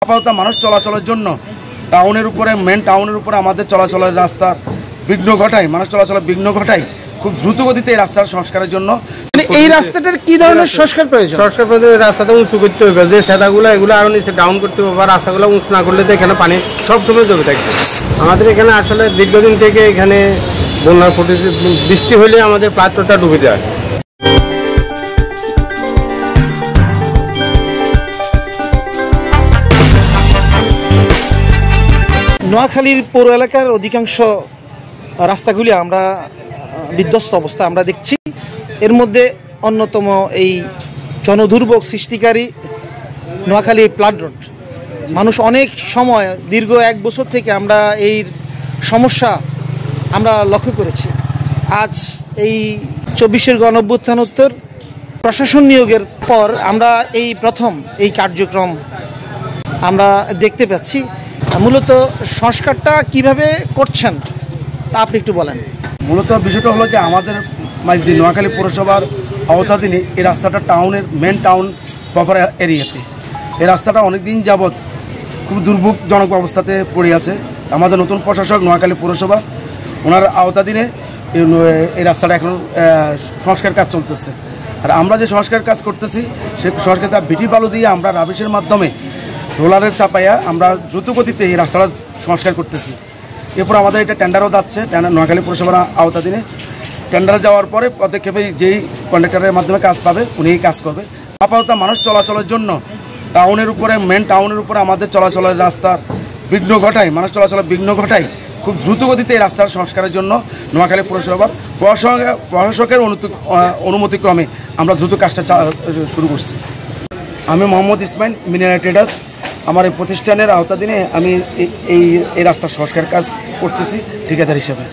আপাতত মানুষ চলাচলের জন্য টাউনের উপরে মেন টাউনের উপরে আমাদের চলাচলের রাস্তার বিঘ্ন ঘটায়, মানুষ চলাচলের বিঘ্ন ঘটায়। খুব দ্রুত গতিতে এই রাস্তার সংস্কারের জন্য এই রাস্তাটার কি ধরনের সংস্কার প্রয়োজন? সংস্কার প্রয়োজন, রাস্তাটা উঁচু করতে হবে, যে সেদাগুলো এগুলো আরো নিচে ডাউন করতে হবে, বা রাস্তাগুলো উঁচু না করলে তো এখানে পানি সবসময় জমে থাকবে। আমাদের এখানে আসলে দীর্ঘদিন থেকে এখানে বন্যার বৃষ্টি হলে আমাদের প্লাটটা ডুবে যায়। নোয়াখালীর পৌর এলাকার অধিকাংশ রাস্তাগুলি আমরা বিধ্বস্ত অবস্থা আমরা দেখছি। এর মধ্যে অন্যতম এই জনদুর্ভোগ সৃষ্টিকারী নোয়াখালী প্লাট রোড। মানুষ অনেক সময় দীর্ঘ 1 বছর থেকে আমরা এই সমস্যা আমরা লক্ষ্য করেছি। আজ এই 24-এর গণঅভ্যুত্থানোত্তর প্রশাসন নিয়োগের পর আমরা এই প্রথম এই কার্যক্রম আমরা দেখতে পাচ্ছি। মূলত সংস্কারটা কিভাবে করছেন তা আপনি একটু বলেন। মূলত বিষয়টা হলো যে আমাদের মাঝদি নোয়াখালী পৌরসভার আওতাধীনে এই রাস্তাটা টাউনের মেন টাউন প্রপার এরিয়াতে। এই রাস্তাটা অনেক দিন যাবৎ খুব দুর্ভোগজনক অবস্থাতে পড়ে আছে। আমাদের নতুন প্রশাসক নোয়াখালী পৌরসভা, ওনার আওতাধীনে এই রাস্তাটা এখন সংস্কার কাজ চলতেছে। আর আমরা যে সংস্কার কাজ করতেছি সে সংস্কারটা ভিটি বালু দিয়ে আমরা রাবিশের মাধ্যমে রোলারের চাপাইয়া আমরা দ্রুত গতিতে এই রাস্তাটা সংস্কার করতেছি। এরপর আমাদের এটা টেন্ডারও যাচ্ছে, নোয়াখালী পৌরসভার আওতাধীনে টেন্ডার যাওয়ার পরে পদক্ষেপে যেই কন্ট্রাক্টরের মাধ্যমে কাজ পাবে উনি কাজ করবে। আপাতত মানুষ চলাচলের জন্য টাউনের উপরে মেন টাউনের উপরে আমাদের চলাচলের রাস্তার বিঘ্ন ঘটায়, মানুষ চলাচলের বিঘ্ন ঘটায়। খুব দ্রুত গতিতে এই রাস্তার সংস্কারের জন্য নোয়াখালী পৌরসভা প্রশাসকের অনুমতিক্রমে আমরা দ্রুত কাজটা শুরু করছি। আমি মোহাম্মদ ইসমাইল, মিনারেল ট্রেডার্স। আমার এই প্রতিষ্ঠানের আওতাধীনে আমি এই রাস্তার সংস্কার কাজ করতেছি ঠিকাদার হিসেবে।